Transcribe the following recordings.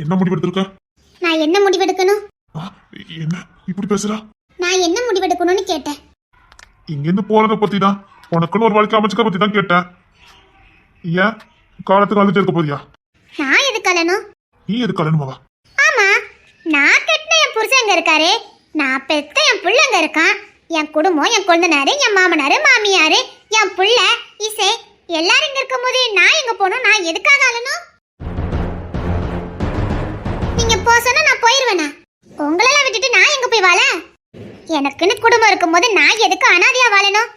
என்ன முடிவெடுத்திருக்க? நான் என்ன முடிவெடுக்கணும்? என்ன இப்படி பேசுறா? நான் என்ன முடிவெடுக்கணும்னு கேட்டேன். இங்கிருந்து போறத பத்தி தான், உனக்குன்னு ஒரு வாழ்க்கை அமைச்சுக்க பத்தி தான் கேட்டேன். ஏன் காலத்துக்கு வந்துட்டு இருக்க போறியா? நான் எது கல்யாணம்? நீ எது கல்யாணமாவா? ஆமா, நான் கட்டின என் புருஷன் அங்க இருக்காரு, நான் பெத்த என் புள்ள அங்க இருக்கான், என் குடும்பம், என் கொழுந்தனாரு, என் மாமனாரு, மாமியாரு, என் புள்ள, இசை எல்லாரும் இங்க இருக்கும் போது நான் எங்க போகணும்? நான் எதுக்காக அழணும்? நீங்க போ சொன்னா நான் போயிருவேனா? உங்களெல்லாம் விட்டுட்டு நான் எங்க போய் வாழ? எனக்குன்னு குடும்பம் இருக்கும் போது நான் எதுக்கு அனாதையா வாழணும்?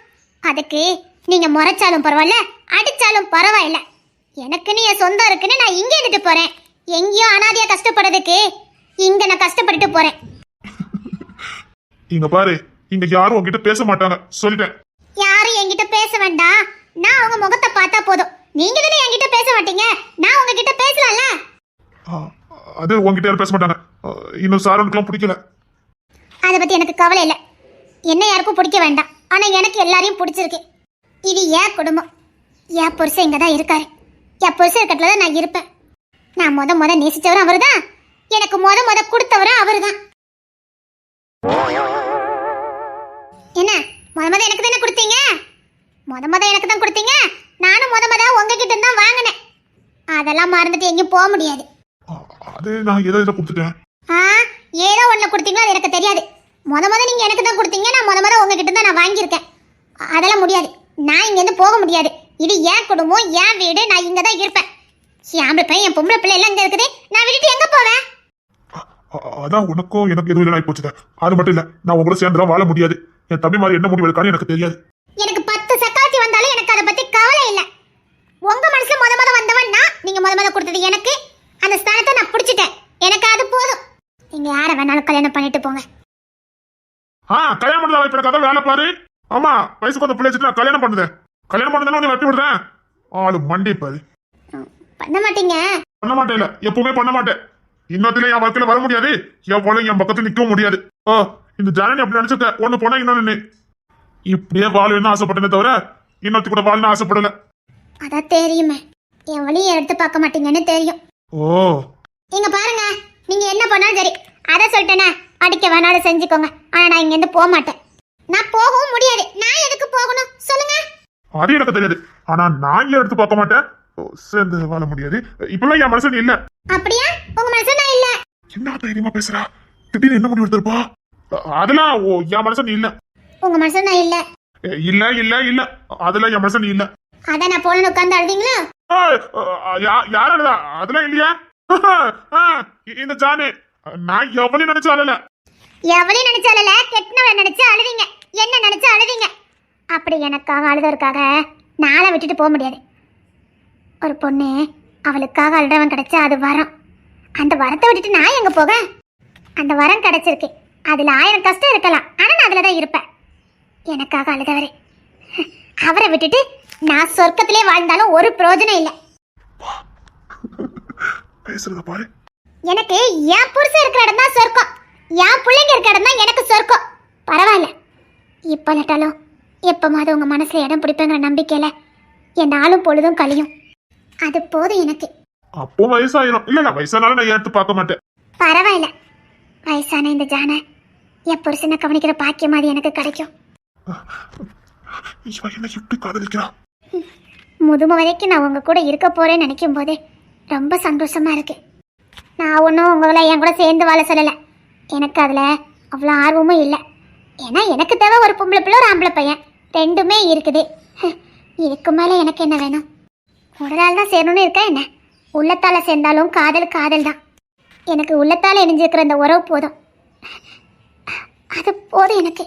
அதுக்கு நீங்க முறைச்சாலும் பரவாயில்ல, அடிச்சாலும் பரவாயில்ல, எனக்குன்னு என் சொந்தம் இருக்குன்னு நான் இங்க இருந்துட்டு போறேன். எங்கேயோ அனாதையா கஷ்டப்படுறதுக்கு இங்க நான் கஷ்டப்பட்டுட்டு போறேன். இங்க பாரு, இங்க யாரும் உங்ககிட்ட பேச மாட்டாங்க சொல்லிட்டேன். யாரும் என்கிட்ட பேச வேண்டாம், நான் உங்க முகத்தை பார்த்தா போதும். நீங்க தானே என்கிட்ட பேச மாட்டீங்க, நான் உங்ககிட்ட பேசலாம்ல. அது உங்ககிட்ட யாரும் பேச மாட்டாங்க. இன்னும் சாரனுக்குலாம் பிடிக்கல. அதை பத்தி எனக்கு கவலை இல்லை, என்ன யாருக்கும் பிடிக்க வேண்டாம். ஆனா எனக்கு எல்லாரையும் பிடிச்சிருக்கு. இது ஏன் குடும்பம், என் புருஷன் இங்க தான் இருக்காரு, என் புருஷன் இருக்கட்டுல தான் நான் இருப்பேன். நான் முத நேசிச்சவரும் அவரு தான், எனக்கு முத கொடுத்தவரும் அவரு தான். என்ன முத எனக்கு தானே கொடுத்தீங்க? முத எனக்கு தான் கொடுத்தீங்க. நானும் முத உங்ககிட்ட தான் வாங்கினேன். அதெல்லாம் மறந்துட்டு எங்கேயும் போக முடியாது. அது நான் ஏதோ கொடுத்துட்டேன். ஏதோ ஒண்ணு கொடுத்தீங்களோ அது எனக்கு தெரியாது. முத நீங்க எனக்கு தான் கொடுத்தீங்க, நான் முத உங்ககிட்ட தான் நான் வாங்கியிருக்கேன். அதெல்லாம் முடியாது, நான் இங்க இருந்து போக முடியாது. இது ஏன் குடும்பம், ஏன் வீடு, நான் இங்க தான் இருப்பேன். ஆம்பளை பையன், என் பொம்பளை பிள்ளை எல்லாம் இங்க இருக்குது, நான் விட்டுட்டு எங்க போவேன்? அதான் உனக்கும் எனக்கு எதுவும் இல்லை போச்சுத. அது மட்டும் இல்ல, நான் உங்களோட சேர்ந்துலாம் வாழ முடியாது. என் தம்பி மாதிரி என்ன முடிவு எடுக்கான்னு எனக்கு தெரியாது. எனக்கு 10 சக்காத்தி வந்தாலும் எனக்கு அதை பத்தி கவலை இல்லை. உங்க மனசுல முத வந்தவன் நான், நீங்க முத கொடுத்தது எனக்கு, அந்த ஸ்தானத்தை நான் பிடிச்சிட்டேன். எனக்கு அது போதும். நீங்க யாரை வேணாலும் கல்யாணம் பண்ணிட்டு போங்க. கல்யாணம் பண்ணல இப்ப கதை வேலை பாரு. ஆமா, வயசுக்கு வந்த பிள்ளை நான் கல்யாணம் பண்ணுதேன். கல்யாணம் பண்ணதானே நீ வெட்டி விடுறேன். ஆளு மண்டி பாரு. பண்ண மாட்டீங்க? பண்ண மாட்டேன், இல்ல எப்பவுமே பண்ண மாட்டேன். இன்னொத்துல என் வாழ்க்கையில வர முடியாது, எவ்வளவு என் பக்கத்துல நிக்கவும் முடியாது. இந்த ஜனனி அப்படி நினைச்சுக்க, ஒண்ணு போனா இன்னொன்னு. இப்படியே வாழணும்னு ஆசைப்பட்டேனே தவிர இன்னொருத்தி கூட வாழணும் ஆசைப்படல. அதான் தெரியுமே, என் வழியை எடுத்து பார்க்க மாட்டீங்கன்னு தெரியும். இங்க பாருங்க, நீங்க என்ன பண்ணாலும் சரி, அதை சொல்லிட்டேனே, அடிக்க வேணாலும் செஞ்சுக்கோங்க. ஆனா நான் இங்க இருந்து போக மாட்டேன். நான் போகவும் முடியாது. நான் எதுக்கு போகணும் சொல்லுங்க? அது எனக்கு தெரியாது, ஆனா நான் இங்க எடுத்து பார்க்க மாட்டேன். சேர்ந்து வாழ முடியாது. இப்பெல்லாம் என் மனசு இல்ல. அப்படியா? உங்க மனசு நான் இல்ல? என்ன தைரியமா பேசுறா? திடீர்னு என்ன முடிவு எடுத்திருப்பா? அதெல்லாம் என் மனசு இல்ல. உங்க மனசு நான் இல்ல? இல்ல இல்ல இல்ல, அதெல்லாம் என் மனசு இல்ல. அதான் நான் போன உட்கார்ந்து அழுதீங்களா? யார் அழுதா? அதெல்லாம் இல்லையா? இந்த ஜானு நான் எவனையும் நினைச்சு அழல. எவளையும் நினைச்சு அழல, கெட்டவளை நினைச்சு அழுவீங்க, என்ன நினைச்சு அழுவீங்க. அப்படி எனக்காக அழுதவருக்காக நாளை விட்டுட்டு போக முடியாது. ஒரு பொண்ணு அவளுக்காக அழுறவன் கிடைச்சா அது வரம். அந்த வரத்தை விட்டுட்டு நான் எங்க போக? அந்த வரம் கிடைச்சிருக்கு, அதுல 1000 கஷ்டம் இருக்கலாம், ஆனா நான் அதுலதான் இருப்பேன். எனக்காக அழுதவரு, அவரை விட்டுட்டு நான் சொர்க்கத்திலே வாழ்ந்தாலும் ஒரு பிரயோஜனம் இல்லை. பேசுறத பாரு. எனக்கு என் புருஷன் இருக்கிற இடம் தான் சொர்க்கம், என் பிள்ளைங்க இருக்கிற இடம் தான் எனக்கு சொர்க்கம். பரவாயில்ல, இப்ப லட்டாலும் எப்பமாவது உங்க மனசுல இடம் பிடிப்பேங்கிற நம்பிக்கையில என் நாளும் பொழுதும் கழியும். அது போதும் எனக்கு. அப்போ வயசாயிரும். இல்ல வயசானாலும் நான் எடுத்து பார்க்க மாட்டேன். பரவாயில்ல, வயசான இந்த ஜான என் புருஷனை கவனிக்கிற பாக்கியம் அது எனக்கு கிடைக்கும். முதுமை வரைக்கும் நான் உங்க கூட இருக்க போறேன்னு நினைக்கும் போதே ரொம்ப சந்தோஷமா இருக்கு. நான் ஒன்றும் உங்களை என் கூட சேர்ந்து வாழ சொல்லலை, எனக்கு அதில் அவ்வளோ ஆர்வமும் இல்லை. ஏன்னா எனக்கு தேவை ஒரு பொம்பளை பிள்ளை, ஒரு ஆம்பளை பையன், ரெண்டுமே இருக்குது. இதுக்கு மேலே எனக்கு என்ன வேணும்? உடலால் தான் சேரணும்னு இருக்கா என்ன? உள்ளத்தால் சேர்ந்தாலும் காதல் காதல் தான். எனக்கு உள்ளத்தால் இணைஞ்சிருக்கிற இந்த உறவு போதும், அது போதும் எனக்கு.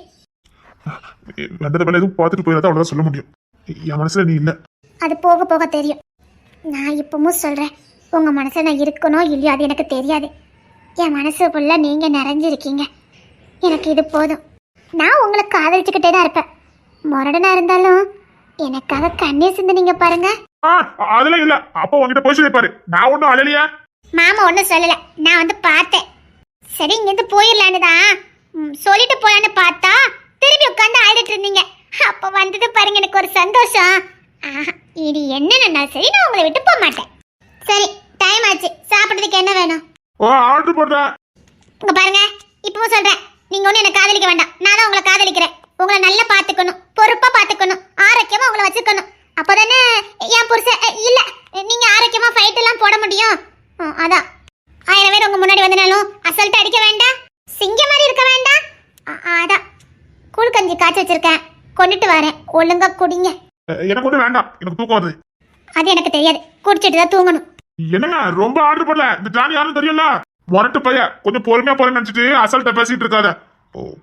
வந்தது வேலை எதுவும் பார்த்துட்டு போயிடாத, அவ்வளோதான் சொல்ல முடியும். என் மனசுல நீ இல்லை. அது போக போக தெரியும். நான் இப்பவும் சொல்கிறேன், உங்கள் மனசில் நான் இருக்கணும் இல்லையோ அது எனக்கு தெரியாது. என் மனசு ஃபுல்லாக நீங்கள் நிறைஞ்சிருக்கீங்க, எனக்கு இது போதும். நான் உங்களை காதலிச்சுக்கிட்டே தான் இருப்பேன். முரடனாக இருந்தாலும் எனக்காக கண்ணீர் சிந்துனீங்க பாருங்க. அதெல்லாம் இல்லை. அப்போ உங்ககிட்ட போய் சொல்லிப்பாரு, நான் ஒன்றும் அழலையா? மாமா ஒன்றும் சொல்லலை, நான் வந்து பார்த்தேன். சரி இங்கேருந்து போயிடலான்னு தான் சொல்லிட்டு போலான்னு பார்த்தா திரும்பி உட்காந்து ஆடிட்டு இருந்தீங்க. அப்போ வந்தது பாருங்க எனக்கு ஒரு சந்தோஷம். இது என்னன்னா சரி, நான் உங்களை விட்டு போக மாட்டேன். சரி டைம் ஆச்சு, சாப்பிட்றதுக்கு என்ன வேணும்? ஓ ஆர்டர் போடுறேன். இங்க பாருங்க, இப்பவும் சொல்றேன், நீங்க ஒண்ணு என்ன காதலிக்க வேண்டாம். நான் தான் உங்களை காதலிக்கிறேன். உங்களை நல்லா பாத்துக்கணும், பொறுப்பா பாத்துக்கணும், ஆரோக்கியமா உங்களை வச்சுக்கணும். அப்பதானே என் புருஷன் இல்ல நீங்க ஆரோக்கியமா ஃபைட் எல்லாம் போட முடியும். அதான் 1000 பேர் உங்க முன்னாடி வந்தனாலும் அசல்ட்டு அடிக்க வேண்டாம், சிங்க மாதிரி இருக்க வேண்டாம். அதான் கூழ் கஞ்சி காய்ச்சி வச்சிருக்கேன், கொண்டுட்டு வரேன், ஒழுங்கா குடிங்க. எனக்கு ஒண்ணு வேண்டாம், எனக்கு தூக்கம் வருது. அது எனக்கு தெரியாது, குடிச்சிட்டு தான் தூங்கணும். என்னங்க ரொம்ப ஆர்டர் பண்ணல, இந்த ஜானி யாரும் தெரியல. மொரட்டு பைய, கொஞ்சம் பொறுமையா போறேன்னு நினைச்சிட்டு அசல்ட்ட பேசிட்டு இருக்காத.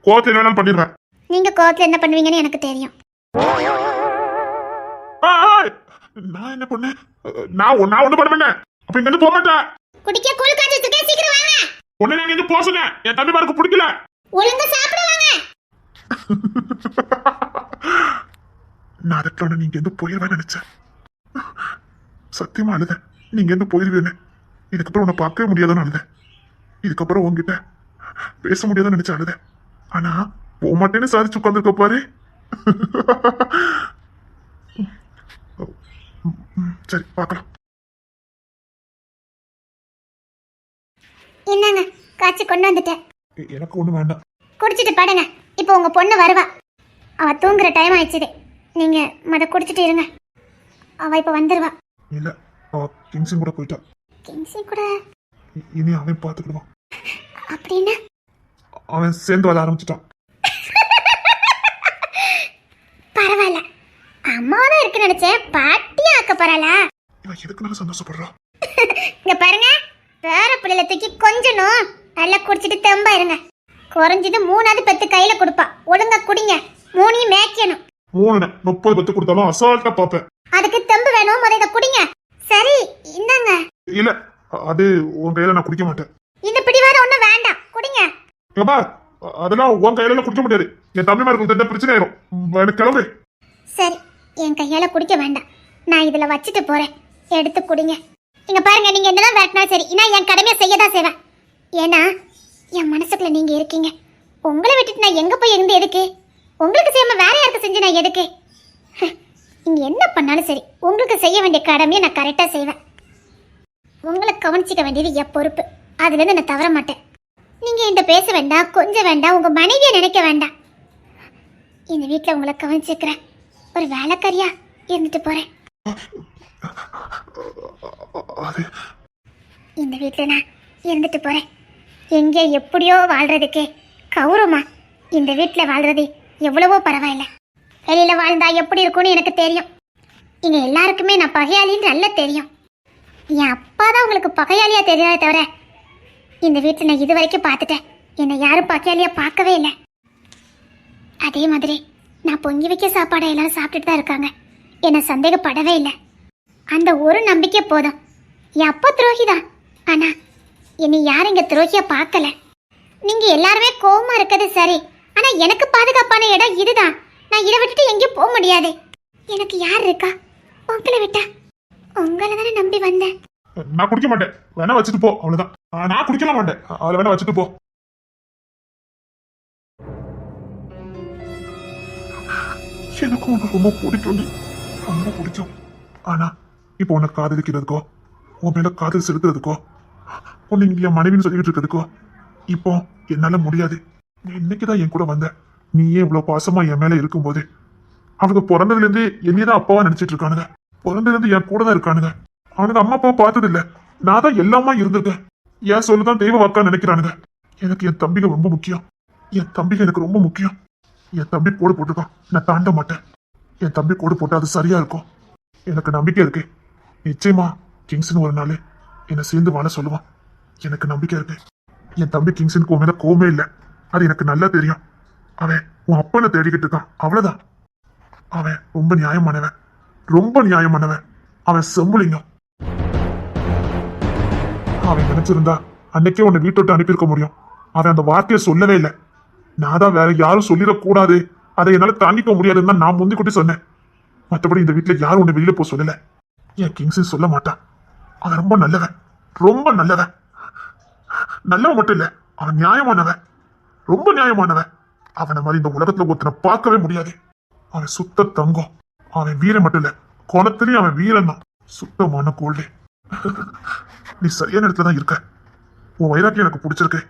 கோவத்துல என்ன பண்ணிடுவேன். நீங்க கோவத்துல என்ன பண்ணுவீங்கன்னு எனக்கு தெரியும். நான் என்ன பண்ணேன்? நான் ஒண்ணு பண்ண மாட்டேன். அப்ப இங்க இருந்து போக மாட்டேன். குடிக்க கூழ் காய்ச்சி வச்சிருக்கேன், சீக்கிரம் வாங்க. ஒண்ணு நான் இங்க போக சொன்னேன், என் தம்பி மாருக்கு பிடிக்கல. ஒழுங்கா சாப்பிட வாங்க. நான் அதற்கான நீங்க இருந்து போயிடுவேன் நினைச்சேன். சத்தியமா அழுத, நீங்க இருந்து போயிருவேன்னு. இதுக்கப்புறம் உன்னை பார்க்கவே முடியாதுன்னு அழுத. இதுக்கப்புறம் உங்ககிட்ட பேச முடியாதுன்னு நினைச்ச அழுத. ஆனா போக மாட்டேன்னு சாதிச்சு உட்காந்துருக்க பாரு. சரி பார்க்கலாம். என்னங்க காய்ச்சி கொண்டு வந்துட்டேன். எனக்கு ஒண்ணு வேண்டாம். குடிச்சிட்டு படுங்க, இப்போ உங்க பொண்ணு வருவா. அவ தூங்குற டைம் ஆயிடுச்சு, நீங்க மத குடிச்சிட்டு இருங்க. அவ இப்ப வந்துருவா. இல்ல, அவ கிங்ஸன் கூட போயிட்டா. கிங்ஸி கூட? இனி அவன் பாத்துக்கிடுவான். அப்படின்னா அவன் சேர்ந்து வாழ ஆரம்பிச்சிட்டான். பரவாயில்ல, அம்மாதான் இருக்கு நினைச்சேன், பாட்டியா ஆக்க போறாளா? இவன் எதுக்குனால சந்தோஷப்படுறான். இங்க பாருங்க, பேர பிள்ளைல தூக்கி கொஞ்சணும், நல்லா குடிச்சிட்டு தெம்பா இருங்க. குறைஞ்சது 3ஆவது பெத்து கையில கொடுப்பா, ஒழுங்கா குடிங்க. 3ஐயும் மேய்க்கணும். 3 30 பத்து கொடுத்தாலும் அசால்ட்டா பாப்பேன். அதுக்கு தெம்பு வேணும், முத இத குடிங்க. சரி இந்தாங்க. இல்ல, அது உன் கையில நான் குடிக்க மாட்டேன். இந்த பிடிவாத ஒண்ணு வேண்டாம், குடிங்க. ஏப்பா, அதெல்லாம் உன் கையில குடிக்க முடியாது. என் தம்பி மாதிரி தெரிஞ்ச பிரச்சனை ஆயிரும். எனக்கு கிளம்பு. சரி, என் கையால குடிக்க வேண்டாம், நான் இதுல வச்சுட்டு போறேன், எடுத்து குடிங்க. இங்க பாருங்க, நீங்க என்னதான் வேட்டினா சரி, நான் என் கடமையை செய்யதான் செய்வேன். ஏன்னா என் மனசுக்குள்ள நீங்க இருக்கீங்க. உங்களை விட்டுட்டு நான் எங்க போய் இருந்து எதுக்கு? உங்களுக்கு செய்யாம வேற யாருக்கு செஞ்சு நான் எதுக்கு? நீங்க என்ன பண்ணாலும் சரி, உங்களுக்கு செய்ய வேண்டிய கடமையை நான் கரெக்டா செய்வேன். உங்களை கவனிச்சிக்க வேண்டியது என் பொறுப்பு, அதுல இருந்து நான் தவற மாட்டேன். நீங்க என்கிட்ட பேச வேண்டாம், கொஞ்சம் வேண்டாம், உங்க மனைவியை நினைக்க வேண்டாம். இந்த வீட்டுல உங்களை கவனிச்சுக்கிறேன், ஒரு வேலைக்காரியா இருந்துட்டு போறேன். இந்த வீட்டுல நான் இருந்துட்டு போறேன். எங்க எப்படியோ வாழ்றதுக்கு கௌரவமா இந்த வீட்டுல வாழ்றது எவ்வளவோ பரவாயில்ல. வெளியில வாழ்ந்தா எப்படி இருக்கும்னு எனக்கு தெரியும். இங்க எல்லாருக்குமே நான் பகையாளின்னு நல்லா தெரியும். என் அப்பா தான் உங்களுக்கு பகையாளியா தெரியாதே தவிர, இந்த வீட்டுல நான் இது வரைக்கும் பார்த்துட்டேன், என்னை யாரும் பகையாளியா பார்க்கவே இல்லை. அதே மாதிரி நான் பொங்கி வைக்க சாப்பாடை எல்லாரும் சாப்பிட்டுட்டு தான் இருக்காங்க, என்னை சந்தேகப்படவே இல்லை. அந்த ஒரு நம்பிக்கை போதும். என் அப்பா துரோகிதான், ஆனா என்னை யாரும் இங்க துரோகியா பார்க்கல. நீங்க எல்லாருமே கோவமா இருக்கிறது சரி, ஆனா எனக்கு பாதுகாப்பான இடம் இதுதான். நான் இதை விட்டுட்டு எங்கேயும் போக முடியாது. எனக்கு யார் இருக்கா? உங்களை விட்டா. உங்களை தானே நம்பி வந்தேன். நான் குடிக்க மாட்டேன், வேணா வச்சுட்டு போ, அவ்வளவுதான். நான் குடிக்கலாம் மாட்டேன், அவளை வேணா வச்சுட்டு போ. எனக்கும் உனக்கு ரொம்ப பிடிக்கும், ரொம்ப பிடிக்கும். ஆனா இப்போ உன்னை காதலிக்கிறதுக்கோ, உன் மேல காதல் செலுத்துறதுக்கோ, உன்னை இங்க என் மனைவின்னு சொல்லிட்டு இருக்கிறதுக்கோ இப்போ என்னால முடியாது. நீ இன்னைக்குதான் என் கூட வந்த. நீயே இவ்வளவு பாசமா என் மேல இருக்கும்போது, அவங்க பிறந்ததுல இருந்து என்னையதான் அப்பாவா நினைச்சிட்டு இருக்கானுங்க. பிறந்ததுல இருந்து என் கூட தான் இருக்கானுங்க. அவனுக்கு அம்மா அப்பாவை பார்த்தது இல்ல, நான் தான் எல்லாமா இருந்திருக்கேன். என் சொல்லுதான் தெய்வ வாக்கா நினைக்கிறானுங்க. எனக்கு என் தம்பிங்க ரொம்ப முக்கியம். என் தம்பிங்க எனக்கு ரொம்ப முக்கியம். என் தம்பி கோடு போட்டிருக்கான், நான் தாண்ட மாட்டேன். என் தம்பி கோடு போட்டு அது சரியா இருக்கும். எனக்கு நம்பிக்கை இருக்கு. நிச்சயமா கிங்ஸ்னு ஒரு நாள் என்னை சேர்ந்து வாழ சொல்லுவான். எனக்கு நம்பிக்கை இருக்கு. என் தம்பி கிங்ஸ்னுக்கு உன் மேல கோவமே இல்லை, அது எனக்கு நல்லா தெரியும். அவன் உன் அப்பனை தேடிக்கிட்டு இருக்கான், அவ்வளவுதான். அவன் ரொம்ப நியாயமானவன், ரொம்ப நியாயமானவன். அவன் செம்புலிங்கம். அவன் நினைச்சிருந்தா அன்னைக்கே உன்னை வீட்டை விட்டு அனுப்பியிருக்க முடியும். அவன் அந்த வார்த்தையை சொல்லவே இல்லை. நான் தான் வேற யாரும் சொல்லிடக்கூடாது, அதை என்னால தாங்கிக்க முடியாதுன்னு தான் நான் முந்திக்கிட்டு சொன்னேன். மற்றபடி இந்த வீட்டுல யாரும் உன்னை வெளியில போக சொல்லல. என் கிங்ஸும் சொல்ல மாட்டான். அவன் ரொம்ப நல்லவன், ரொம்ப நல்லவன். நல்லவன் மட்டும் இல்ல, அவன் நியாயமானவன், ரொம்ப நியாயமானவன். அவனை மாதிரி இந்த உலகத்துல ஒருத்தனை பார்க்கவே முடியாது. அவன் சுத்த தங்கம். அவன் வீரன் மட்டும் இல்ல, குணத்திலையும் அவன் வீரன் தான். சுத்தமான கோல்டு. நீ சரியான இடத்துல தான் இருக்க. உன் வைராக்கியம் எனக்கு பிடிச்சிருக்கு.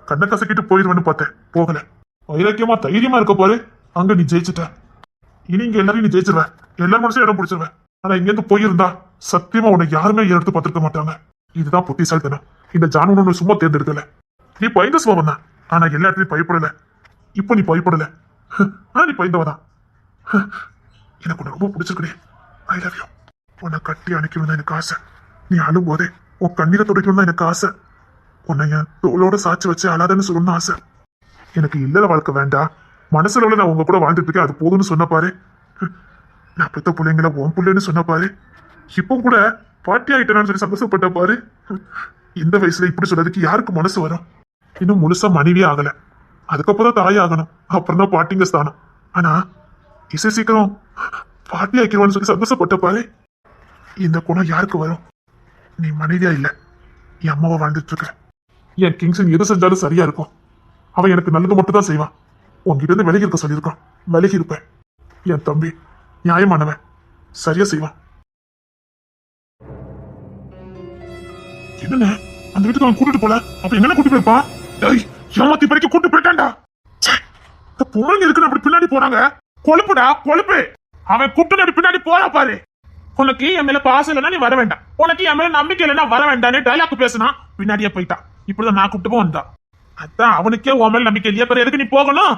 கண்ணை கசக்கிட்டு போயிடுவேன்னு பார்த்தேன், போகல. வைராக்கியமா தைரியமா இருக்க பாரு, அங்க நீ ஜெயிச்சுட்ட. இனி இங்க எல்லாரையும் நீ ஜெயிச்சிருவ, எல்லா மனசையும் இடம் பிடிச்சிருவ. ஆனா இங்க இருந்து போயிருந்தா சத்தியமா உன்னை யாருமே எடுத்து பார்த்திருக்க மாட்டாங்க. இதுதான் புத்திசாலித்தனம். இந்த ஜானு ஒண்ணு சும்மா தேர்ந்தெடுக்கல. நீ பயந்த சுவாபம் தான், ஆனா எல்லா இடத்துலயும் பயப்படல. இப்போ நீ பயப்படல, ஆனா நீ பயந்தவதான். எனக்கு உன்னை ரொம்ப பிடிச்சிருக்கே. I love you. உன்னை கட்டி அணைக்கணும் தான் எனக்கு ஆசை. நீ அழும் போதே உன் கண்ணீரை துடைக்கணும் தான் எனக்கு ஆசை. உன்னை என் தோளோட சாட்சி வச்சு அழாதன்னு சொல்லணும்னு ஆசை. எனக்கு இல்லற வாழ்க்கை வேண்டாம், மனசுல உள்ள நான் உங்க கூட வாழ்ந்துட்டு இருக்கேன், அது போதும்னு சொன்ன பாரு. நான் பெத்த பிள்ளைங்கள உன் பிள்ளைன்னு சொன்ன பாரு. இப்போ கூட பாட்டி ஆயிட்டேன்னு சொல்லி சந்தோஷப்பட்ட பாரு. இந்த வயசுல இப்படி சொல்றதுக்கு யாருக்கு மனசு வரும்? இன்னும் முழுசா மனைவியே ஆகல, அதுக்கப்புறம் தாய் ஆகணும், அப்புறம் தான் பாட்டிங்க ஸ்தானம். ஆனா இசை சீக்கிரம் பாட்டி ஆக்கிடுவான்னு சொல்லி சந்தோஷப்பட்ட பாரு. இந்த குணம் யாருக்கு வரும்? நீ மனைவியா இல்ல, என் அம்மாவை வாழ்ந்துட்டு இருக்க. என் கிங்ஸன் எது செஞ்சாலும் சரியா இருக்கும். அவன் எனக்கு நல்லது மட்டும் தான் செய்வான். உங்ககிட்ட இருந்து விலகி இருக்க சொல்லியிருக்கான், விலகி இருப்பேன். என் தம்பி நியாயமானவன், சரியா செய்வான். என்னண்ணே, அந்த வீட்டுக்கு அவன் கூட்டிட்டு போல, அப்ப எங்க கூட்டிட்டு போயிருப்பான்? ஏமாத்தி படிக்க கூட்டு போயிட்டான்டா. இந்த பொண்ணுங்க இருக்குன்னு அப்படி பின்னாடி போறாங்க. கொழுப்புடா கொழுப்பு. அவன் கூப்பிட்டு பின்னாடி போறா பாரு. உனக்கு என் மேல பாசம் இல்லைன்னா நீ வர வேண்டாம், உனக்கு என் மேல நம்பிக்கை இல்லைன்னா வர வேண்டாம்னு டைலாக் பேசினா பின்னாடியே போயிட்டான். இப்படிதான் நான் கூப்பிட்டு வந்தான். அதான் அவனுக்கே உன் மேல நம்பிக்கை இல்லையா, பிறகு எதுக்கு நீ போகணும்?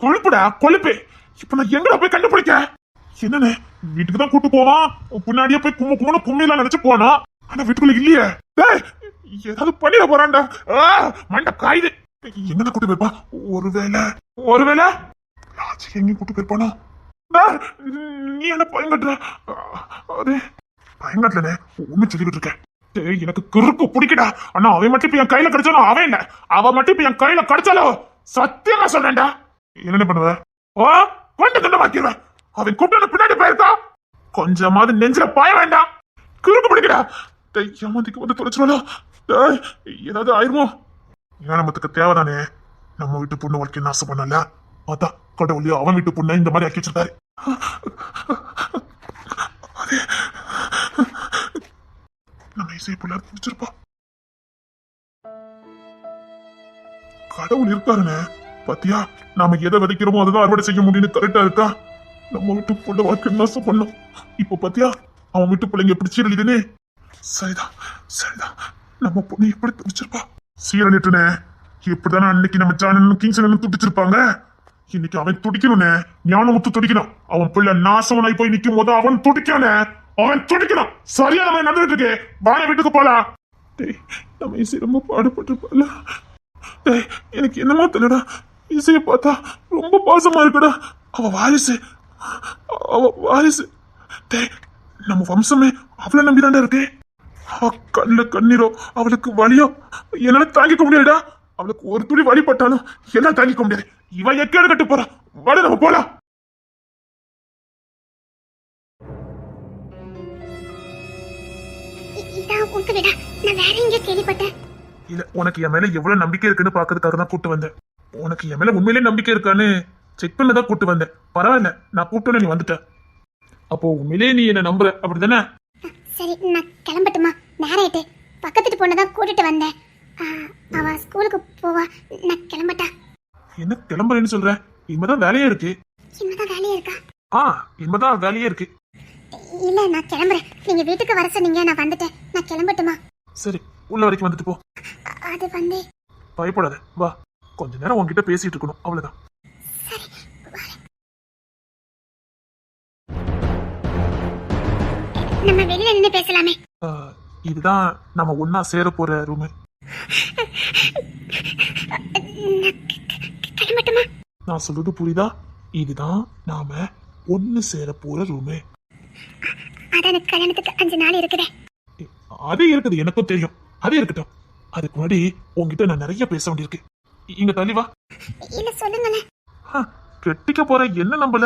கொழுப்புடா கொழுப்பு. இப்ப நான் எங்கடா போய் கண்டுபிடிக்க? என்னன்னு வீட்டுக்கு தான் கூட்டு போவான், பின்னாடியே போய் கும்மிலாம் நினைச்சு போனோம். ஆனா வீட்டுக்குள்ள இல்லையே. ஏதாவது பண்ணிட போறான்டா. மண்ட காயுது. எங்க கூட்டு போயிருப்பா? ஒருவேளை எங்கேயும் கூட்டு போயிருப்பானா? நீ என்ன பயங்கட்டுற? அது பயங்கட்டலனே, ஒண்ணு சொல்லிக்கிட்டு இருக்கேன். எனக்கு கிறுக்கு பிடிக்கடா. ஆனா அவன் மட்டும் இப்ப என் கையில கிடைச்சாலும் அவன் இல்ல, அவ மட்டும் இப்ப என் கையில கிடைச்சாலும் சத்தியமா சொல்றேன்டா. என்ன பண்ணுவ? கொண்டு கண்ட மாக்கிடுவேன். அவன் கூப்பிட்டு பின்னாடி போயிருக்கா, கொஞ்சமாவது நெஞ்சில பாய வேண்டாம். கிறுக்கு பிடிக்கடா. ஏமாந்திக்கு வந்து தொலைச்சிருவாளோ, ஏதாவது ஆயிருமோ? ஏனமத்துக்கு தேவைதானே. நம்ம வீட்டு பொண்ணு வாழ்க்கை நாசம் பண்ணல, அதான் கடவுளையோ அவன் வீட்டு பொண்ணை இந்த மாதிரி ஆக்கி வச்சிருக்காரு. நம்ம இசை புள்ள பிடிச்சிருப்பா. கடவுள் இருக்காருன்னு பாத்தியா? நாம எதை விதைக்கிறோமோ அதுதான் அறுவடை செய்ய முடியும்னு கரெக்டா இருக்கா? நம்ம வீட்டு பொண்ணு வாழ்க்கை நாசம் பண்ணோம். இப்போ பாத்தியா அவன் வீட்டு பிள்ளைங்க எப்படி சீரழிதுன்னு? சரிதான் நம்ம பொண்ணு எப்படி துடிச்சிருப்பா. சீரழிட்டுனே இப்படிதானே அன்னைக்கு நம்ம சேனல் கிங்ஸ் துடிச்சிருப்பாங்க. இன்னைக்கு அவன் துடிக்கணும்னே, ஞானம் முத்து துடிக்கணும். அவன் பிள்ளை நாசவனாய் போய் நிக்கும் போது அவன் துடிக்கணும், அவன் துடிக்கணும். சரியா நம்ம நடந்துட்டு இருக்கு. வாழ வீட்டுக்கு போலாம். நம்ம இசை ரொம்ப பாடுபட்டு எனக்கு என்னமோ தெரியடா. இசைய பார்த்தா ரொம்ப பாசமா இருக்குடா. அவ வாரிசு. நம்ம வம்சமே அவளை நம்பிதாண்டா இருக்கு. அவ கண்ணுல கண்ணீரோ அவளுக்கு வலியோ என்னால தாங்கிக்க முடியாதுடா. அவளுக்கு ஒரு துளி வழிபட்டாலும் எல்லாம் தாங்கிக்க முடியாது. இவன் எக்கேடு கட்டு போறான். வாட நம்ம போலாம். இல்ல, உனக்கு என் மேல எவ்வளவு நம்பிக்கை இருக்குன்னு பாக்கிறதுக்காக தான் கூட்டு வந்தேன். உனக்கு என் மேல உண்மையிலே நம்பிக்கை இருக்கான்னு செக் பண்ணதான் கூட்டு வந்தேன். பரவாயில்ல, நான் கூப்பிட்டு நீ வந்துட்ட. அப்போ உண்மையிலே நீ என்ன நம்புற, அப்படிதானே? சரி, நான் கிளம்பட்டுமா? நேராயிட்டு பக்கத்துட்டு பொண்ணதான் கூட்டிட்டு வந்தேன். அவ ஸ்கூலுக்கு போவா, நான் கிளம்பட்டா? என்ன கிளம்புறேன்னு சொல்ற? இனிமேதான் வேலையே இருக்கு. இனிமேதான் வேலையே இருக்கா? இனிமேதான் வேலையே இருக்கு. இல்ல, நான் கிளம்புறேன். நீங்க வீட்டுக்கு வர சொன்னீங்க, நான் வந்துட்டேன். நான் கிளம்பட்டுமா? சரி, உள்ள வரைக்கும் வந்துட்டு போ. அது வந்து பயப்படாத, வா. கொஞ்ச நேரம் உன்கிட்ட பேசிட்டு இருக்கணும், அவ்வளவுதான். நம்ம வெளியில நின்று பேசலாமே. இதுதான் நம்ம ஒன்னா சேர போற ரூம். நான் சொல்றது புரியுதா? இதுதான் நாம ஒன்னு சேர போற ரூம். அதான் கல்யாணத்துக்கு 5 நாள் இருக்குதே. அது இருக்குது, எனக்கும் தெரியும். அது இருக்கட்டும். அதுக்கு முன்னாடி உங்ககிட்ட நான் நிறைய பேச வேண்டியிருக்கு. இங்க தள்ளி வா. இல்ல, சொல்லுங்களேன். கெட்டிக்க போற என்ன நம்பல.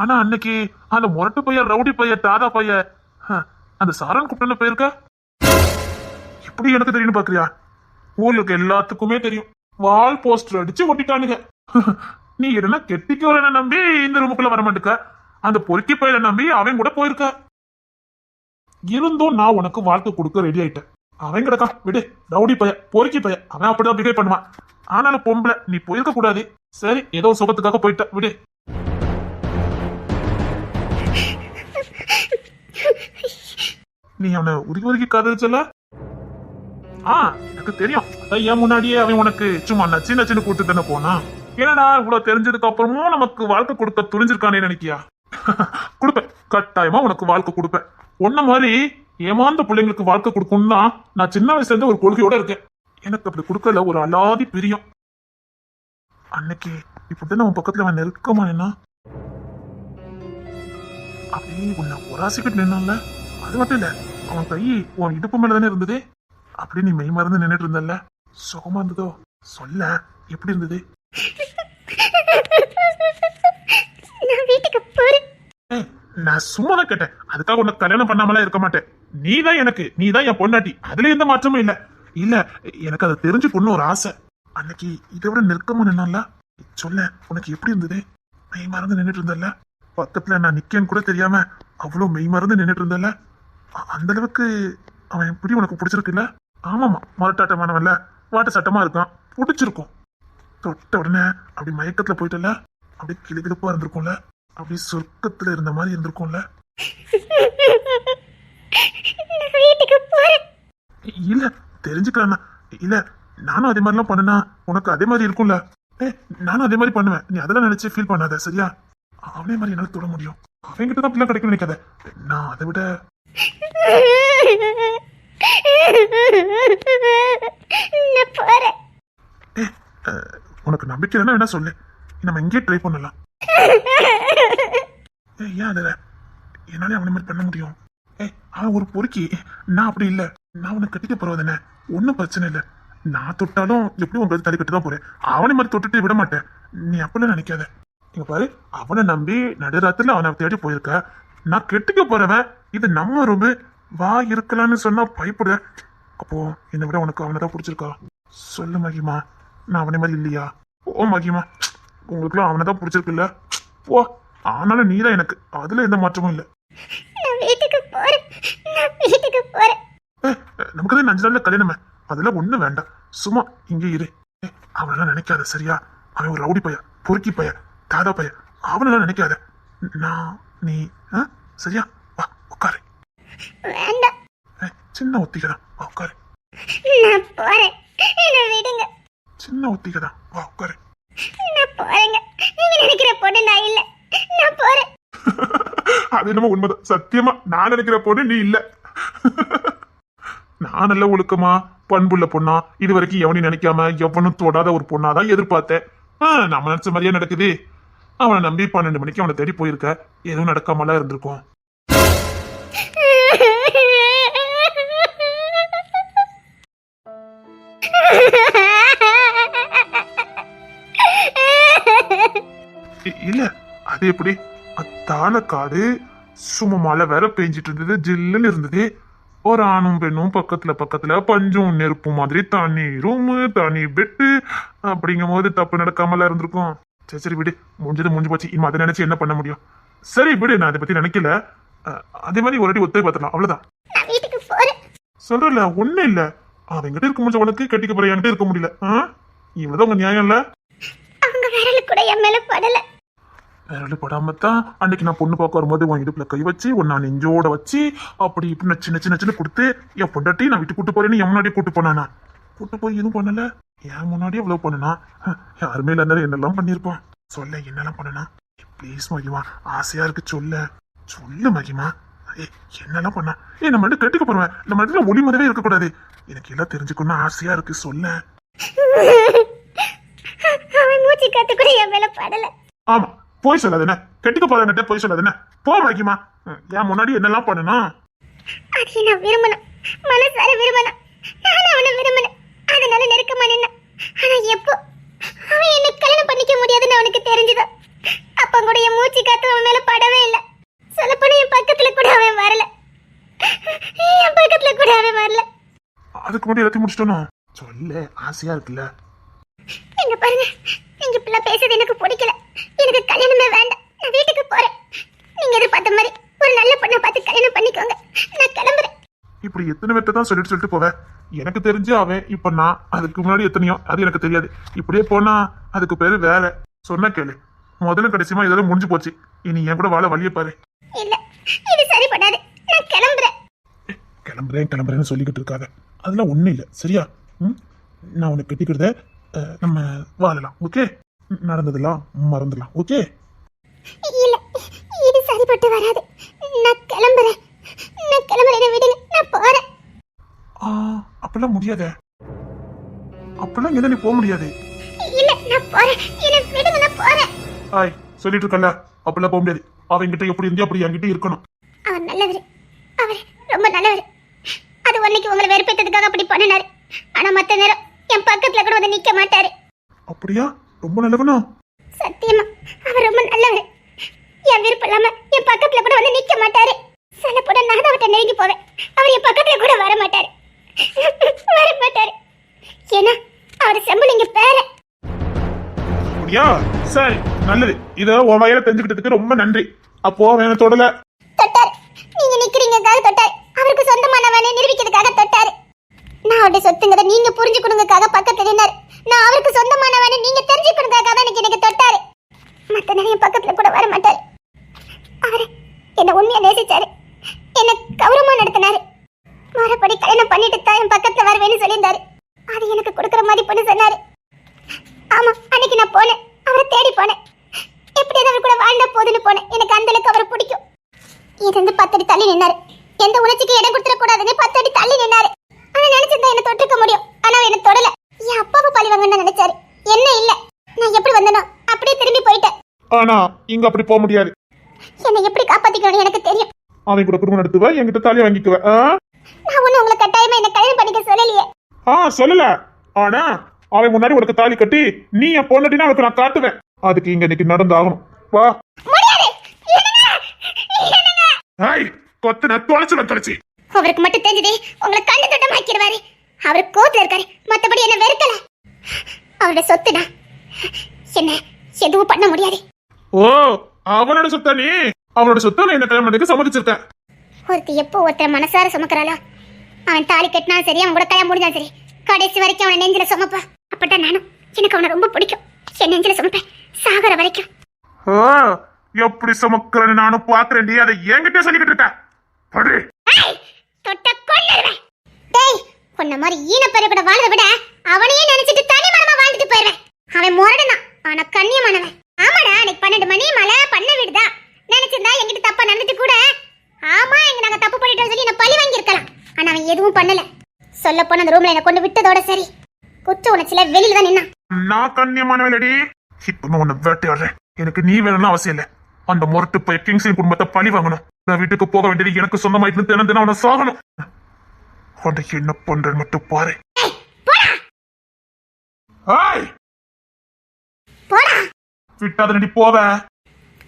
ஆனா அன்னைக்கு அந்த முரட்டு பைய, ரவுடி பைய, தாதா பைய, அந்த சாரன் கூப்பிட்டு போயிருக்க. இப்படி எனக்கு தெரியும் பாக்குறியா? ஊருக்கு எல்லாத்துக்குமே தெரியும். வால் போஸ்டர் அடிச்சு ஒட்டிட்டானுங்க. நீ என்ன கெட்டிக்க வரன நம்பி இந்த ரூமுக்குள்ள வர மாட்டுக்க. அந்த பொறுக்கி பையில நம்பி அவன் கூட போயிருக்க. இருந்தும் நான் உனக்கு வாழ்க்கை கொடுக்க ரெடி ஆயிட்டேன். அவன் கிடக்கான் விடு. ரவுடி பைய, பொறுக்கி பைய, அவன் அப்படிதான் பிஹேவ் பண்ணுவான். ஆனாலும் பொம்பளை, நீ போயிருக்க கூடாது. சரி, ஏதோ சுகத்துக்காக போயிட்ட விடு. நீ அவனை உருகி காதலிச்சல? எனக்கு தெரியும். அதான் ஏன் முன்னாடியே அவன் உனக்கு சும்மா நச்சு நச்சுன்னு கூட்டு தானே போனான். ஏன்னா இவ்வளவு தெரிஞ்சதுக்கு அப்புறமும் நமக்கு வாழ்க்கை கொடுக்க துணிஞ்சிருக்கானே நினைக்கியா? கொடுப்பேன், கட்டாயமா உனக்கு வாழ்க்கை கொடுப்பேன். உன்ன மாதிரி ஏமாந்த பிள்ளைங்களுக்கு வாழ்க்கை கொடுக்கணும் தான் நான் சின்ன வயசுல இருந்து ஒரு கொள்கையோட இருக்கேன். எனக்கு அப்படி கொடுக்கல ஒரு அலாதி பிரியம். அன்னைக்கு இப்படிதான் அவன் பக்கத்துல அவன் நெருக்கமா நின்னா, அப்படியே உன்னை உராசிக்கிட்டு நின்னான்ல. அது மட்டும் இல்ல, அவன் கை உன் இடுப்பு மேலதானே இருந்தது. அப்படி நீ மெய் மறந்து நின்னுட்டு இருந்தல்ல, சுகமா இருந்ததோ? சொல்ல, எப்படி இருந்தது? நான் சும்மா தான் கேட்டேன். அதுக்காக உனக்கு கல்யாணம் பண்ணாமலாம் இருக்க மாட்டேன். நீதான் எனக்கு, நீதான் என் பொண்டாட்டி. அதுல எந்த மாற்றமும் இல்ல. இல்ல, எனக்கு அதை தெரிஞ்சுக்கணும் ஒரு ஆசை. அன்னைக்கு இதை விட நெருக்கமா நின்னால, சொல்ல, உனக்கு எப்படி இருந்தது? மெய் மறந்து நின்னுட்டு இருந்தல்ல, பக்கத்துல நான் நிக்கேன்னு கூட தெரியாம அவ்வளவு மெய் மறந்து நின்னுட்டு இருந்தல்ல. அந்த அளவுக்கு அவன் எப்படி உனக்கு பிடிச்சிருக்குல்ல? ஆமாமா, மரட்டாட்டமானவன்ல, வாட்ட சட்டமா இருக்கான், பிடிச்சிருக்கும். தொட்ட உடனே அப்படி மயக்கத்துல போயிட்டல, அப்படி கிளுகிழப்பா இருந்திருக்கும்ல, அப்படி சொர்க்கத்துல இருந்த மாதிரி இருந்திருக்கும்ல. இல்ல, தெரிஞ்சுக்கலாம். இல்ல, நானும் அதே மாதிரிலாம் பண்ணுனா உனக்கு அதே மாதிரி இருக்கும்ல. நானும் அதே மாதிரி பண்ணுவேன். நீ அதெல்லாம் நினைச்சு ஃபீல் பண்ணாத, சரியா? அவனே மாதிரி என்னால தொட முடியும். அவன்கிட்ட தான் அப்படிலாம் கிடைக்கும் நினைக்காத. நான் அதை விட உனக்கு நம்பிக்கை இல்லைன்னா வேணா சொல்லு, நம்ம இங்கே ட்ரை பண்ணலாம். ஏன் அதுல என்னாலே அவனை மாதிரி பண்ண முடியும்? அவன் ஒரு பொறுக்கி, நான் அப்படி இல்ல. நான் உனக்கு கட்டிக்க போறதானே, ஒன்னும் பிரச்சனை இல்லை. நான் தொட்டாலும் எப்படி உங்களுக்கு தள்ளி கட்டு தான் போறேன். அவனை மாதிரி தொட்டுட்டு விட மாட்டேன். நீ அப்படிலாம் நினைக்காத. இங்க பாரு, அவனை நம்பி நடுராத்திரில அவனை தேடி போயிருக்க. நான் கெட்டுக்க போறவன். இது நம்ம ரொம்ப வா இருக்கலான்னு சொன்னா பயப்பட. அப்போ என்னை விட உனக்கு அவனை தான் பிடிச்சிருக்கா? சொல்லு மகிமா, நான் அவனை மாதிரி இல்லையா? ஓ மகிமா, உங்களுக்குலாம் அவனை தான் பிடிச்சிருக்குல்ல? ஓ, ஆனாலும் நீதான் எனக்கு, அதுல எந்த மாற்றமும் இல்லை. நமக்கு தான் 5 நாள்ல கல்யாணமே, அதெல்லாம் ஒண்ணு வேண்டாம். சும்மா இங்கே இரு. அவனெல்லாம் நினைக்காத, சரியா? அவன் ஒரு ரவுடி பைய, பொறுக்கி பைய, தாதா பைய. அவனெல்லாம் நினைக்காத. நான் நீ சரியா? வா உட்காரு. சின்ன ஒத்திகதான், வா உட்காரு. சின்ன ஒத்திகதான், வா உட்காரு. அது என்னமோ உண்மைதான். சத்தியமா நான் நினைக்கிற பொண்ணு நீ இல்ல. நான் நல்ல ஒழுக்கமா பண்புள்ள பொண்ணா, இது வரைக்கும் எவனையும் நினைக்காம எவனும் தொடாத ஒரு பொண்ணாதான் எதிர்பார்த்தேன். நம்ம நினைச்ச மாதிரியே நடக்குது. அவனை நம்பி 12 மணிக்கு அவனை தேடி போயிருக்க. எதுவும் நடக்காமலாம் இருந்திருக்கும். இல்ல, அது எப்படி? அத்தான காடு, சும்மா மழை வேற பெஞ்சிட்டு இருந்தது, ஜில்லுன்னு இருந்தது. ஒரு ஆணும் பெண்ணும் பக்கத்துல பக்கத்துல, பஞ்சும் நெருப்பு மாதிரி, தனி ரூமு, தனி பெட்டு. அப்படிங்கும் போது தப்பு நடக்காமல இருந்திருக்கும். சரி சரி விடு, முடிஞ்சது முடிஞ்சு போச்சு. இனிமே அதை நினைச்சு என்ன பண்ண முடியும்? சரி விடு, நான் அதை பத்தி நினைக்கல. அதே மாதிரி ஒரு அடி ஒத்தே பார்த்துலாம், அவ்வளவுதான். சொல்றல, ஒண்ணு இல்ல. அவங்கிட்ட இருக்க முடிஞ்ச உனக்கு கட்டிக்க போற என்கிட்ட இருக்க முடியல. இவ்வளவுதான் உங்க நியாயம் இல்ல? விரல் படாமத்தான் அன்னைக்கு நான் பொண்ணு பார்க்க வரும்போது உன் இடுப்புல கை வச்சு உன்னை நெஞ்சோட வச்சு அப்படி இப்படி சின்ன சின்ன சின்ன கொடுத்து என் பொண்டாட்டி நான் விட்டு கூட்டு போறேன்னு என் முன்னாடியே கூட்டு போனானா? கூட்டு போய் எதுவும் பண்ணல. என் முன்னாடியே இவ்வளவு பண்ணனா? யாருமே இல்லாத என்னெல்லாம் பண்ணிருப்பான். சொல்ல, என்னெல்லாம் பண்ணனா? ப்ளீஸ் மகிமா, ஆசையா இருக்கு, சொல்ல சொல்லு மகிமா. என்னெல்லாம் பண்ணா? நம்ம மட்டும் கட்டிக்க போறேன். நம்ம இடத்துல ஒளி மதவே இருக்கக்கூடாது. எனக்கு எல்லாம் தெரிஞ்சுக்கணும்னு ஆசையா இருக்கு, சொல்ல. ஆமா, போய் சொல்லாது என்ன? கட்டிக்க போறேன்னுட்டு போய் சொல்லாது என்ன? போ மகிமா. என் முன்னாடி என்னெல்லாம் பண்ணனா? அதுக்கு முன்னாடி எல்லாத்தையும் முடிச்சிட்டோம். சொல்ல, ஆசையா இருக்குல்ல? நீங்க பாருங்க, நீங்க இப்பெல்லாம் பேசுறது எனக்கு பிடிக்கல. எனக்கு கல்யாணமே வேண்டாம். நான் வீட்டுக்கு போறேன். நீங்க எதிர்பார்த்த மாதிரி ஒரு நல்ல பொண்ணை பார்த்து கல்யாணம் பண்ணிக்கோங்க. நான் கிளம்புறேன். இப்படி எத்தனை பேர்ட்ட தான் சொல்லிட்டு போவேன். எனக்கு தெரிஞ்சு அவன் இப்ப நான் அதுக்கு முன்னாடி எத்தனையோ அது எனக்கு தெரியாது. இப்படியே போனா அதுக்கு பேரு வேலை. சொன்ன கேளு, முதல்ல கடைசியமா இதெல்லாம் முடிஞ்சு போச்சு. இனி என் கூட வாழ வழியை பாரு. இல்ல இது சரிப்படாது, நான் கிளம்புறேன். கிளம்புறேன்னு சொல்லிக்கிட்டு இருக்காத, அதெல்லாம் ஒண்ணும் இல்லை சரியா? நான் உனக்கு கட்டிக்கிறத நம்ம வாழலாம். ஓகே, நடந்ததெல்லாம் மறந்துடலாம். ஓகே? இல்ல இது சரிப்பட்டு வராது, நான் கிளம்புறேன். விடுங்க, நான் போறேன். அப்பெல்லாம் முடியாத, அப்பெல்லாம் எதை நீ போக முடியாது. இல்ல நான் போறேன், என்ன விடுங்க, நான் போறேன். ஆய் சொல்லிட்டு இருக்கல, அப்பெல்லாம் போக முடியாது. அவங்கிட்ட எப்படி இருந்தியா அப்படி என்கிட்ட இருக்கணும். அவர் நல்லவர், அவர் ரொம்ப நல்லவர். அது ஒன்னைக்கு உங்களை வெறுப்பேற்றதுக்காக அப்படி பண்ணினாரு. ஆனா மத்த நேரம் என் பக்கத்துல கூட வந்து நிக்க மாட்டாரு. அப்படியா? ரொம்ப நல்லவனா? சத்தியமா அவர் ரொம்ப நல்லவர். என் விருப்பம் இல்லாம என் பக்கத்துல கூட வந்து நிக்க மாட்டாரு. சில போட நான் அவர்கிட்ட நெருங்கி போவேன், அவர் என் பக்கத்துல கூட வர மாட்டாரு. ஏன்னா அவர் செம்புலிங்க பேர. அப்படியா? சரி, நல்லது. இத உன் வயல தெரிஞ்சுக்கிட்டதுக்கு ரொம்ப நன்றி. அப்போ வேண தொடல தொட்டாரு, நீங்க நிக்கிறீங்கக்காக தொட்டாரு. அவருக்கு சொந்தமானவனே நிரூபிக்கிறதுக்காக தொட்டாரு. நான் அவருடைய சொத்துங்கிறத நீங்க புரிஞ்சுக்கணுங்கக்காக பக்கத்துல நின்னாரு. நான் அவருக்கு சொந்தமானவனே நீங்க தெரிஞ்சுக்கணுங்கக்காக தான் எனக்கு தொட்டாரு. மத்த நேரம் பக்கத்துல கூட வர மாட்டாரு. அவரு என்ன உண்மையா நேசிச்சாரு, என்ன கௌரவமா நடத்தினாரு. மறுபடி கல்யாணம் பண்ணிட்டு தான் என் பக்கத்துல வருவேன்னு சொல்லியிருந்தாரு. அது எனக்கு கொடுக்குற மதிப்புன்னு சொன்னாரு. ஆமா, அன்னைக்கு நான் போனேன், அவரை தேடி போனேன். எப்படி அவர் கூட வாழ்ந்தா போதுன்னு போனேன். எனக்கு அந்த அளவுக்கு அவரை பிடிக்கும். இருந்து 10 அடி தள்ளி நின்னாரு. எந்த உணர்ச்சிக்கு இடம் கொடுத்துட கூடாதுன்னு 10 அடி தள்ளி நின்னாரு. ஆனா நினைச்சிருந்தா என்ன தொட்டுக்க முடியும், ஆனா என்ன தொடல. என் அப்பாவை பழி வாங்கன்னு நினைச்சாரு, என்ன இல்ல. நான் எப்படி வந்தனோ அப்படியே திரும்பி போயிட்டேன். ஆனா இங்க அப்படி போக முடியாது. என்னை எப்படி காப்பாத்திக்கணும்னு எனக்கு தெரியும். அவன் கூட குடும்பம் நடத்துவ, என்கிட்ட தாலியை வாங்கிக்குவ. நான் ஒண்ணு உங்களை கட்டாயமா என்ன கல்யாணம் பண்ணிக்க சொல்லலையே. சொல்லல. ஆனா அவன் முன்னாடி உனக்கு தாலி கட்டி நீ என் பொண்ணட்டினா அவனுக்கு நான் காட்டுவேன். அதுக்கு இங்க இன்னைக்கு நடந்தாகணும். வா. கொத்தன தொலைச்சு அவருக்கு மட்டும் தெரிஞ்சதே உங்களை கண்ணு தொட்டமாக்கிடுவாரு. அவரு கோத்துல இருக்காரு, மத்தபடி என்ன வெறுக்கல. அவரோட சொத்துனா என்ன எதுவும் பண்ண முடியாது. ஓ, அவனோட சொத்தா நீ? அவனோட சொத்தை என்ன கல்யாணத்துக்கு சம்மதிச்சிருக்க. ஒருத்தி எப்போ ஒருத்தர் மனசார சுமக்கிறாளோ, அவன் தாலி கட்டினாலும் சரி, அவன் கூட கல்யாணம் முடிஞ்சாலும் சரி, கடைசி வரைக்கும் அவனை நெஞ்சில சுமப்பா. அப்பதான் நானும், எனக்கு அவனை ரொம்ப பிடிக்கும். என் நெஞ்சில சுமப்பேன் சாகர வரைக்கும். எப்படி சுமக்கிறேன்னு நானும் பாக்குறேன். அதை என்கிட்ட சொல்லிக்கிட்டு இருக்க. தொட்ட கொன்னுடுவேன். டேய், உன்ன மாதிரி ஈனப்பறை கூட வாழறத விட அவனையே நினைச்சிட்டு தனி மரமா வாழ்ந்துட்டு போயிடுவேன். அவன் முரடனான், ஆனா கண்ணியமானவன். ஆமாடா, அன்னைக்கு 12 மணி மலை பண்ண வீடுதான். நினைச்சிருந்தா என்கிட்ட தப்பா நடந்துட்டு கூட, ஆமா எங்க நாங்க தப்பு பண்ணிட்டோம் சொல்லி என்ன பழி வாங்கி இருக்கலாம். ஆனா அவன் எதுவும் பண்ணல. சொல்ல போன அந்த ரூம்ல என்ன கொண்டு விட்டதோட சரி, குற்ற உணர்ச்சியில வெளியில தான் நின்னான். நான் கண்ணியமானவளடி. இப்ப நான் உன்னை வேட்டையாடுறேன். எனக்கு நீ வேணும்னு அவசியம் இல்ல. அந்த முரட்டு போய் கிங்ஸின் குடும்பத்தை பழி வாங்கணும். நான் வீட்டுக்கு போக வேண்டியது எனக்கு சொந்தமாயிட்டு தினம் தினம் அவனை சாகணும். அவனை என்ன பண்றேன்னு மட்டும் பாரு. விட்டாத நடி போவ.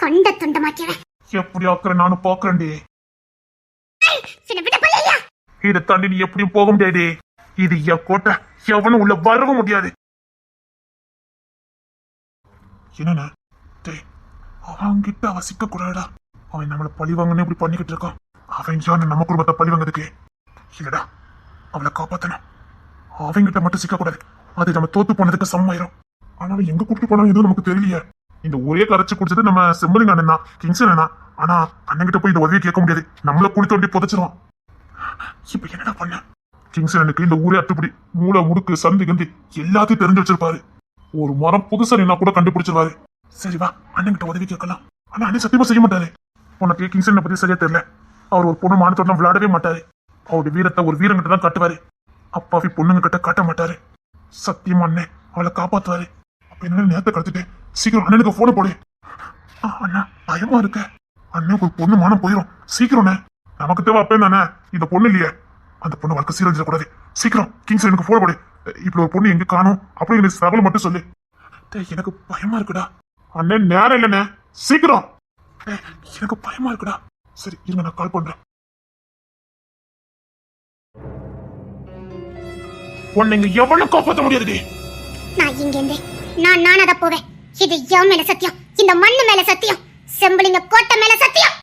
கண்ட துண்டமாக்கிடுவேன். எப்படி ஆக்குற நானும் பாக்குறேன்டி. இதை தாண்டி நீ எப்படியும் போக முடியாது. இது என் கோட்டை, எவனும் உள்ள வரவும் முடியாது. என்னன்னா அவன்கிட்ட அவன் சிக்க கூடாடா. அவன் நம்மளை பழி வாங்கன்னு இப்படி பண்ணிக்கிட்டு இருக்கான். அவன் யாரு நம்ம குடும்பத்தை பழி வாங்குறதுக்கு? இல்லடா, அவளை காப்பாத்தணும். அவங்கிட்ட மட்டும் சிக்க கூடாது. அது நம்ம தோத்து போனதுக்கு சமமாயிரும். ஆனா அவன் எங்க கூப்பிட்டு போனாலும் எதுவும் நமக்கு தெரியலையே. இந்த ஒரே கரைச்சு குடிச்சது நம்ம செம்பலிங்க அண்ணன் தான், கிங்ஸ் அண்ணன். ஆனா அண்ணன் கிட்ட போய் இந்த உதவியை கேட்க முடியாது. நம்மள குழி தோண்டி புதைச்சிருவான். இப்ப என்னடா பண்ண? கிங்ஸ் அண்ணனுக்கு இந்த ஊரே அட்டுப்படி, மூளை முடுக்கு சந்தி கந்தி எல்லாத்தையும் தெரிஞ்சு வச்சிருப்பாரு. ஒரு மரம் புதுசா என்ன கூட கண்டுபிடிச்சிருவாரு. சரி வா, அண்ணன் கிட்ட உதவி கேட்கலாம். ஆனா அண்ணன் சத்தியமா செய்ய மாட்டாரு. உனக்கு கிங்ஸ் அண்ணனை பத்தி சரியா தெரியல. அவர் ஒரு பொண்ணு மானத்தோட விளையாடவே மாட்டாரு. அவருடைய வீரத்தை ஒரு வீரங்கிட்ட தான் காட்டுவாரு. அப்பாவி பொண்ணுங்க கிட்ட காட்ட மாட்டாரு. சத்தியமா அண்ணன் அவளை காப்பாத்துவாரு. அப்ப என்ன நேரத்தை கடத்திட்டு சீக்கிரம் அண்ணனுக்கு போன போடு. அண்ணா பயமா இருக்க. அண்ணன் ஒரு பொண்ணு மானம் போயிடும். சீக்கிரம் நமக்கு தேவை அப்பே தானே, இந்த பொண்ணு இல்லையே. அந்த பொண்ணு வாழ்க்கை சீரழிஞ்சிட கூடாது. சீக்கிரம் கிங்ஸ் எனக்கு போன போடு. இப்படி ஒரு பொண்ணு எங்க காணும் அப்படின்னு சகல மட்டும் சொல்லு. எனக்கு பயமா இருக்குடா. அண்ணன் நேரம் இல்லண்ணே, சீக்கிரம். எனக்கு பயமா இருக்குடா. சரி இருங்க, நான் கால் பண்றேன். உன்னை இங்க எவ்வளவு காப்பாற்ற முடியாது. நான் இங்க இருந்து நானதான் போவேன். இது என் மேல சத்தியம், இந்த மண்ணு மேல சத்தியம், செம்பலிங்க கோட்டை மேல சத்தியம்.